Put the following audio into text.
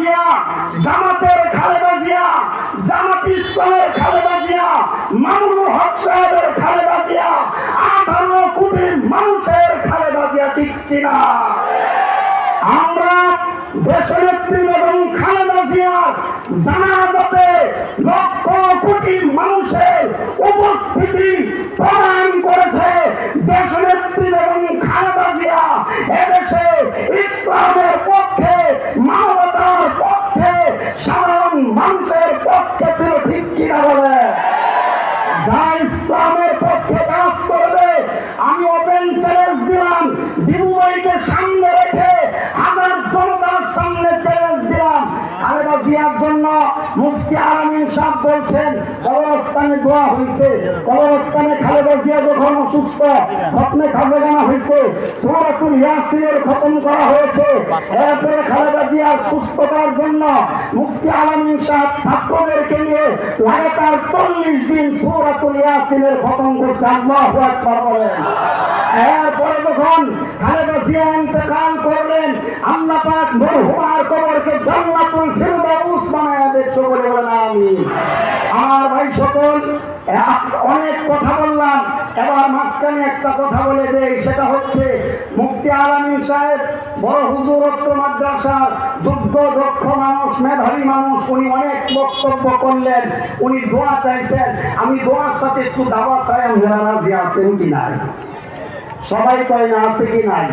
জিয়া, জামাতের খালেদা জিয়া, জামাত ইসলামের খালেদা জিয়া, মামুনুল হক সাহেবের খালেদা জিয়া, 18 কোটি মানুষের খালেদা জিয়া, ঠিক কিনা? আমরা দেশনেত্রী বেগম খালেদা জিয়ার জানাজাতে লক্ষ কোটি মানুষের উপস্থিতি প্রদান করেছে দেশনেত্রী বেগম খালেদা জিয়া। এদেশে ইসলামের পক্ষে, মানবতার পক্ষে, সাধারণ মানুষের পক্ষে ছিল, ঠিক কিনা বলে? যা ইসলামের পক্ষে কাজ করবে, আমি ওপেন চ্যালেঞ্জ দিলাম, দিবুভাইকে সামনে রেখে হাজার জনতার সামনে চ্যালেঞ্জ দিলাম, খালেদা জিয়ার জন্য মুফতি আলামিন সাহেব বলছেন কবরস্থানে দোয়া হয়েছে, কবরস্থানে খালেদা জিয়া যখন অসুস্থ খতমে খাজেগানা হয়েছে, সূরাতুল ইয়াসিনের খতম করা হয়েছে। এরপরে খালেদা জিয়ার সুস্থতার জন্য মুফতি আলামিন সাহেব ছাত্রদেরকে নিয়ে লাগাতার 40 দিন সূরাতুল ইয়াসিনের খতম করছে। আল্লাহু আকবার বলেন। এরপরে যখন খালেদা জিয়া ইন্তেকাল করলেন, আল্লাহ পাক মরহুমার কবরকে জান্নাতুল ফিরদাউস বানায়া দিয়েছে বলে বলেন আমিন। আমার ভাই সকল, অনেক কথা বললাম, এবার মাঝখানে একটা কথা বলে দেই, সেটা হচ্ছে মুফতি আলামিন সাহেব বড় হুজুর উচ্চ মাদ্রাসার যোগ্য দক্ষ মানুষ, মেধাবী মানুষ, উনি অনেক বক্তব্য করলেন, উনি দোয়া চাইছেন। আমি দোয়ার সাথে একটু দাওয়া চাই, আমরা রাজি আছেন কি নাই? সবাই কয় না, আছে কি নাই?